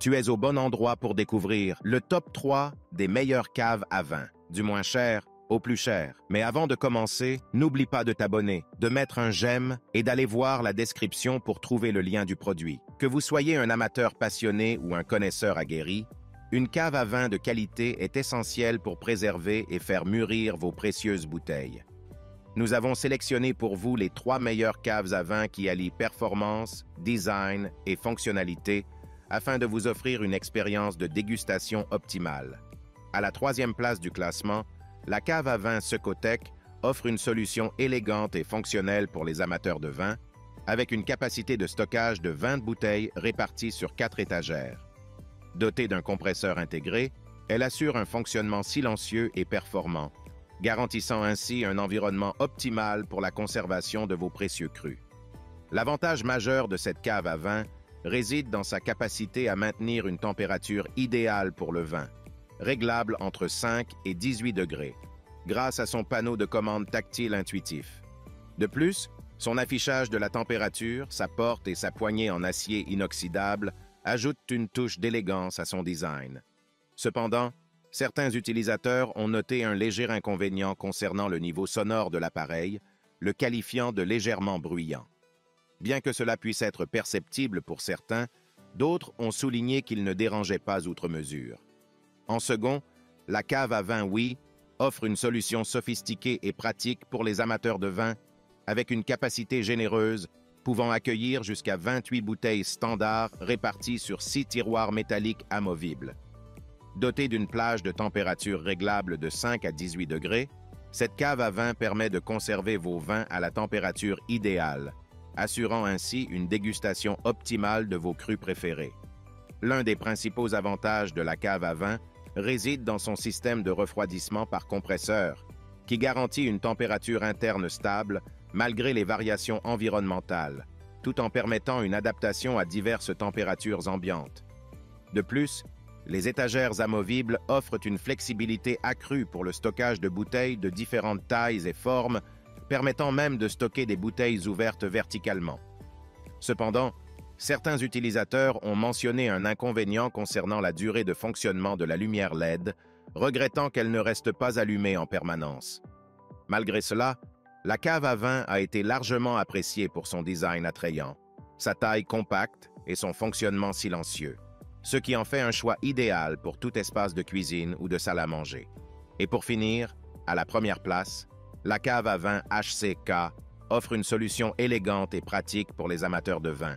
Tu es au bon endroit pour découvrir le top 3 des meilleures caves à vin, du moins cher au plus cher. Mais avant de commencer, n'oublie pas de t'abonner, de mettre un j'aime et d'aller voir la description pour trouver le lien du produit. Que vous soyez un amateur passionné ou un connaisseur aguerri, une cave à vin de qualité est essentielle pour préserver et faire mûrir vos précieuses bouteilles. Nous avons sélectionné pour vous les 3 meilleures caves à vin qui allient performance, design et fonctionnalité afin de vous offrir une expérience de dégustation optimale. À la 3e place du classement, la cave à vin Secotec offre une solution élégante et fonctionnelle pour les amateurs de vin, avec une capacité de stockage de 20 bouteilles réparties sur 4 étagères. Dotée d'un compresseur intégré, elle assure un fonctionnement silencieux et performant, garantissant ainsi un environnement optimal pour la conservation de vos précieux crus. L'avantage majeur de cette cave à vin réside dans sa capacité à maintenir une température idéale pour le vin, réglable entre 5 et 18 degrés, grâce à son panneau de commande tactile intuitif. De plus, son affichage de la température, sa porte et sa poignée en acier inoxydable ajoutent une touche d'élégance à son design. Cependant, certains utilisateurs ont noté un léger inconvénient concernant le niveau sonore de l'appareil, le qualifiant de légèrement bruyant. Bien que cela puisse être perceptible pour certains, d'autres ont souligné qu'il ne dérangeait pas outre mesure. En second, la cave à vin Oui offre une solution sophistiquée et pratique pour les amateurs de vin, avec une capacité généreuse pouvant accueillir jusqu'à 28 bouteilles standards réparties sur 6 tiroirs métalliques amovibles. Dotée d'une plage de température réglable de 5 à 18 degrés, cette cave à vin permet de conserver vos vins à la température idéale, assurant ainsi une dégustation optimale de vos crus préférés. L'un des principaux avantages de la cave à vin réside dans son système de refroidissement par compresseur, qui garantit une température interne stable malgré les variations environnementales, tout en permettant une adaptation à diverses températures ambiantes. De plus, les étagères amovibles offrent une flexibilité accrue pour le stockage de bouteilles de différentes tailles et formes, permettant même de stocker des bouteilles ouvertes verticalement. Cependant, certains utilisateurs ont mentionné un inconvénient concernant la durée de fonctionnement de la lumière LED, regrettant qu'elle ne reste pas allumée en permanence. Malgré cela, la cave à vin a été largement appréciée pour son design attrayant, sa taille compacte et son fonctionnement silencieux, ce qui en fait un choix idéal pour tout espace de cuisine ou de salle à manger. Et pour finir, à la première place, la cave à vin HCK offre une solution élégante et pratique pour les amateurs de vin.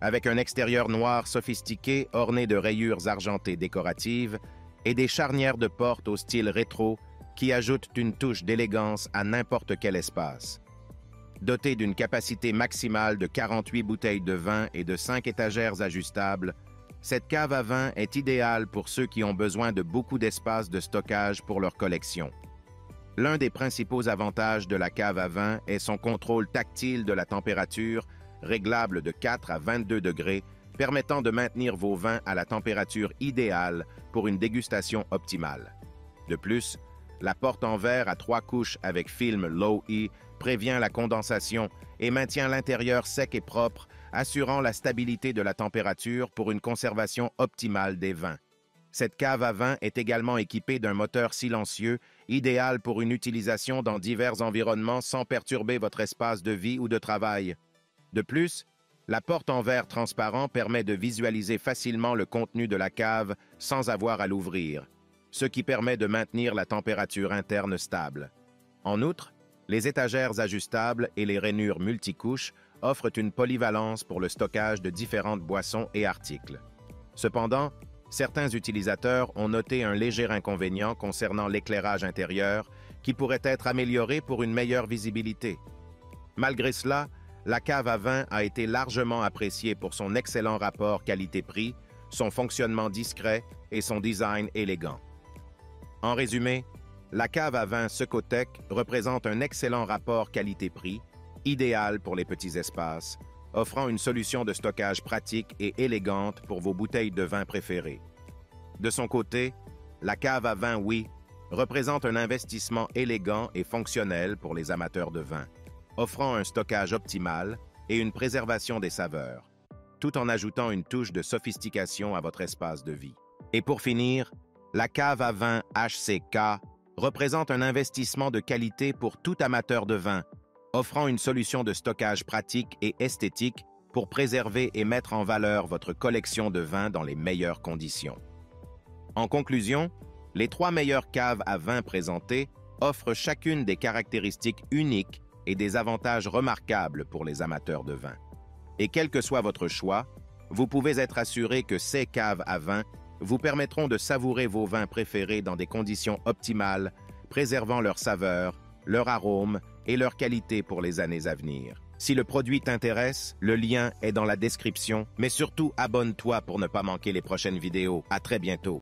Avec un extérieur noir sophistiqué orné de rayures argentées décoratives et des charnières de porte au style rétro qui ajoutent une touche d'élégance à n'importe quel espace. Dotée d'une capacité maximale de 48 bouteilles de vin et de 5 étagères ajustables, cette cave à vin est idéale pour ceux qui ont besoin de beaucoup d'espace de stockage pour leur collection. L'un des principaux avantages de la cave à vin est son contrôle tactile de la température, réglable de 4 à 22 degrés, permettant de maintenir vos vins à la température idéale pour une dégustation optimale. De plus, la porte en verre à 3 couches avec film Low-E prévient la condensation et maintient l'intérieur sec et propre, assurant la stabilité de la température pour une conservation optimale des vins. Cette cave à vin est également équipée d'un moteur silencieux, idéal pour une utilisation dans divers environnements sans perturber votre espace de vie ou de travail. De plus, la porte en verre transparent permet de visualiser facilement le contenu de la cave sans avoir à l'ouvrir, ce qui permet de maintenir la température interne stable. En outre, les étagères ajustables et les rainures multicouches offrent une polyvalence pour le stockage de différentes boissons et articles. Cependant, certains utilisateurs ont noté un léger inconvénient concernant l'éclairage intérieur qui pourrait être amélioré pour une meilleure visibilité. Malgré cela, la cave à vin a été largement appréciée pour son excellent rapport qualité-prix, son fonctionnement discret et son design élégant. En résumé, la cave à vin Secotec représente un excellent rapport qualité-prix, idéal pour les petits espaces, offrant une solution de stockage pratique et élégante pour vos bouteilles de vin préférées. De son côté, la cave à vin Oui représente un investissement élégant et fonctionnel pour les amateurs de vin, offrant un stockage optimal et une préservation des saveurs. tout en ajoutant une touche de sophistication à votre espace de vie. Et pour finir, la cave à vin HCK représente un investissement de qualité pour tout amateur de vin, offrant une solution de stockage pratique et esthétique pour préserver et mettre en valeur votre collection de vins dans les meilleures conditions. En conclusion, les 3 meilleures caves à vin présentées offrent chacune des caractéristiques uniques et des avantages remarquables pour les amateurs de vin. Et quel que soit votre choix, vous pouvez être assuré que ces caves à vin vous permettront de savourer vos vins préférés dans des conditions optimales, préservant leur saveur, leur arôme et leur qualité pour les années à venir. Si le produit t'intéresse, le lien est dans la description, mais surtout abonne-toi pour ne pas manquer les prochaines vidéos. À très bientôt.